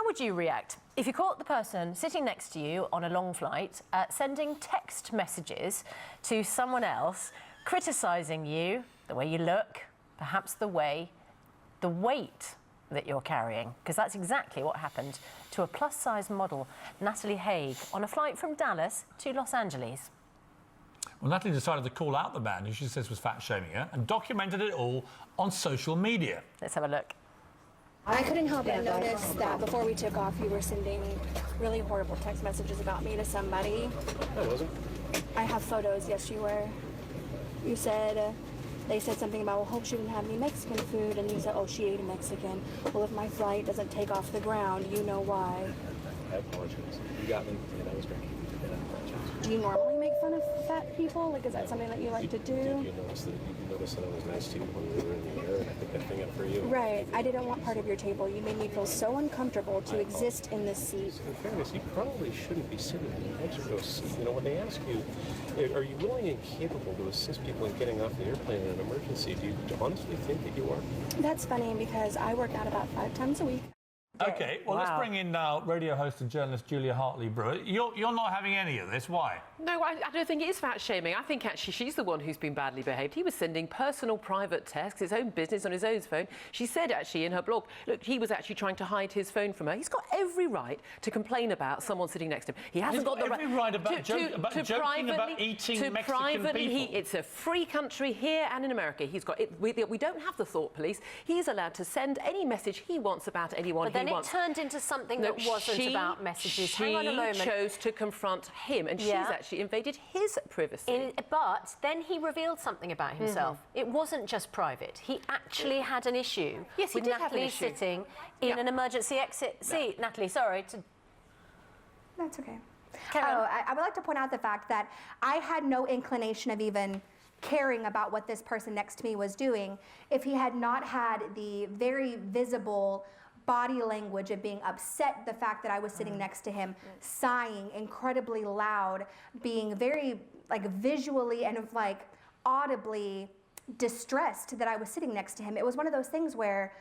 How would you react if you caught the person sitting next to you on a long flight sending text messages to someone else, criticising you, the way you look, perhaps the weight that you're carrying? Because that's exactly what happened to a plus-size model, Natalie Hage, on a flight from Dallas to Los Angeles. Well, Natalie decided to call out the man who she says was fat-shaming her and documented it all on social media. Let's have a look. I couldn't help but notice that before we took off, you were sending really horrible text messages about me to somebody. I wasn't. I have photos. Yes, you were. You said, they said something about, well, hope she didn't have any Mexican food. And you said, oh, she ate a Mexican. Well, if my flight doesn't take off the ground, you know why. I apologize. You got me, and I was drinking. And I apologize. Do you normally make fun of fat people? Like, is that something that you like to do? You notice that I was nice to you when we were in the air, and I think that thing up for you. Right. I didn't want part of your table. You made me feel so uncomfortable to exist in this seat. In fairness, you probably shouldn't be sitting in the Mexico seat. You know, when they ask you, are you willing and capable to assist people in getting off the airplane in an emergency, do you honestly think that you are? That's funny because I work out about 5 times a week. OK, well, let's bring in now radio host and journalist Julia Hartley-Brewer. You're not having any of this. Why? No, I don't think it is fat-shaming. I think actually she's the one who's been badly behaved. He was sending personal private texts, his own business on his own phone. She said actually in her blog, look, he was actually trying to hide his phone from her. He's got every right to complain about someone sitting next to him. He hasn't got the every right about joking about eating Mexican people. It's a free country here and in America. He's got it. We don't have the thought police. He's allowed to send any message he wants about anyone he wants. It turned into something that wasn't about messages. Hang on a moment. She chose to confront him, and she's actually invaded his privacy. But then he revealed something about himself. It wasn't just private. He actually had an issue with Natalie sitting in an emergency exit seat. Natalie, sorry. That's okay. I would like to point out the fact that I had no inclination of even caring about what this person next to me was doing if he had not had the very visible body language of being upset, the fact that I was sitting next to him, sighing incredibly loud, being very visually and audibly distressed that I was sitting next to him. It was one of those things where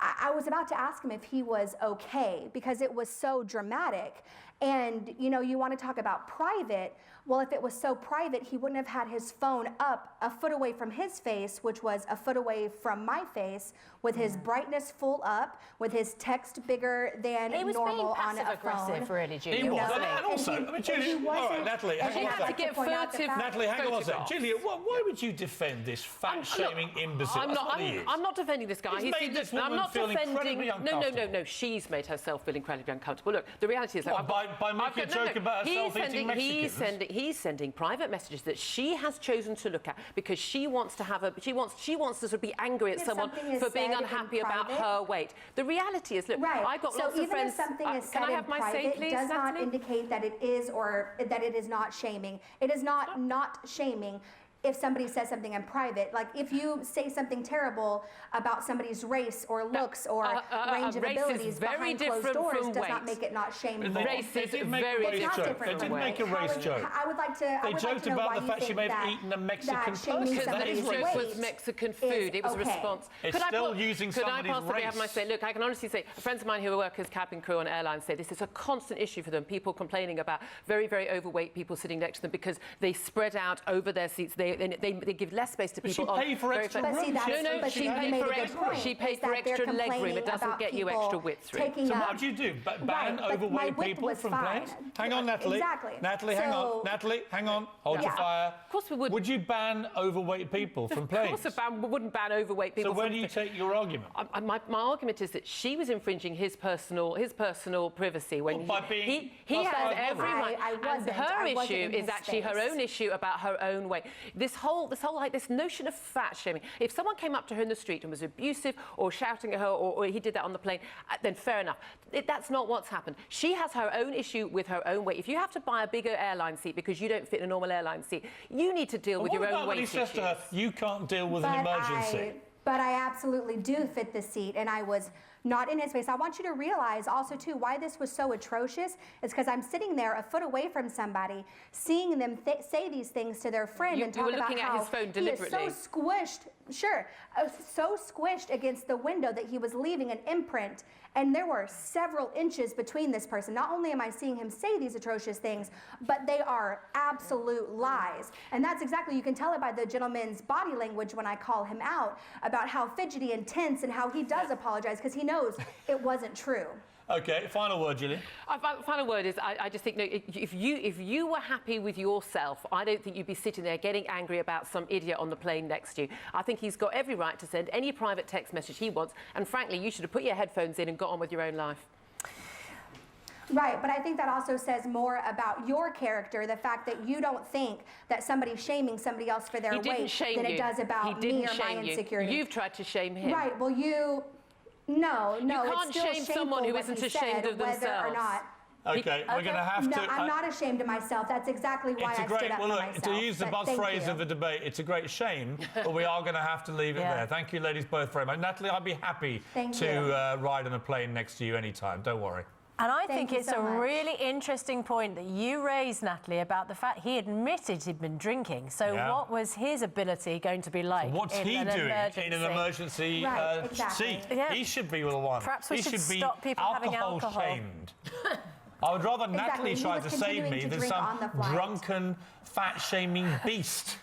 I was about to ask him if he was okay because it was so dramatic. And you know, you want to talk about private. Well, if it was so private, he wouldn't have had his phone up a foot away from his face, which was a foot away from my face, with his brightness full up, with his text bigger than normal on a phone. Really, Julia. He was. And also, I mean, Julia, all right, Natalie, hang on a second. Natalie, hang on a second. Julia, why would you defend this fat-shaming imbecile? I'm not defending this guy. He's made this woman feel incredibly uncomfortable. No. She's made herself feel incredibly uncomfortable. Look, the reality is that by making a joke about herself eating Mexicans. He's sending private messages that she has chosen to look at because she wants to have she wants to sort of be angry at someone for being unhappy about her weight. The reality is, look, I've got lots of friends. So even if something is can I said have in my say, private, please, does not Natalie? indicate that it is or that it is not shaming. It is not shaming if somebody says something in private. Like if you say something terrible about somebody's race or looks or range of abilities behind closed doors does not make it not shameful. Race is very different. They didn't make a race joke. I would like to. They joked about the fact she may have eaten a Mexican person. Because the joke was Mexican food. It was a response. It's still using somebody's race. Could I possibly have my say? Look, I can honestly say, friends of mine who work as cabin crew on airlines say this is a constant issue for them. People complaining about very, very overweight people sitting next to them because they spread out over their seats. They give less space to people. But she paid for extra room. No, she paid for extra legroom. It doesn't get you extra width room. So what do you do? Ban overweight people from planes? Hang on, Natalie. Exactly. Natalie, hang on. Natalie, hang on. Hold your fire. Of course we would. Would you ban overweight people from planes? Of course we wouldn't ban overweight people. So where do you take your argument? My argument is that she was infringing his personal privacy when by being he has every right. I wasn't. And her I wasn't issue in is his actually her space. own issue about her own weight. This whole this notion of fat shaming. If someone came up to her in the street and was abusive or shouting at her, or he did that on the plane, then fair enough. That's not what's happened. She has her own issue with her own weight. If you have to buy a bigger airline seat because you don't fit in a normal airline seat, you need to deal with your own weight issues. What about when he says to her, you can't deal with an emergency? But I absolutely do fit the seat, and I was not in his face. I want you to realize also, too, why this was so atrocious is because I'm sitting there a foot away from somebody, seeing them say these things to their friend and talk about how his phone he is so deliberately. squished Sure. So squished against the window that he was leaving an imprint, and there were several inches between this person. Not only am I seeing him say these atrocious things, but they are absolute lies. And that's exactly, you can tell it by the gentleman's body language when I call him out about how fidgety and tense and how he does apologize because he knows it wasn't true. OK, final word, Gillian. Final word is, I just think, no, if you were happy with yourself, I don't think you'd be sitting there getting angry about some idiot on the plane next to you. I think he's got every right to send any private text message he wants, and frankly, you should have put your headphones in and got on with your own life. Right, but I think that also says more about your character, the fact that you don't think that somebody's shaming somebody else for their weight than it does about me or my insecurity. You've tried to shame him. Right, well, No, you can't shame someone who isn't ashamed of themselves. Whether or not. OK, we're going to have to... No, I'm not ashamed of myself. That's exactly why I stood up for myself. To use the buzz phrase of the debate, it's a great shame, but we are going to have to leave it there. Thank you, ladies, both very much. Natalie, I'd be happy to ride on a plane next to you anytime. Don't worry. And I think it's a really interesting point that you raised, Natalie, about the fact he admitted he'd been drinking. So what was his ability going to be like? So what's he doing in an emergency seat? Yeah. He should be the one. Perhaps we should stop people having alcohol. Shamed. I would rather Natalie try to save me than some drunken, fat-shaming beast.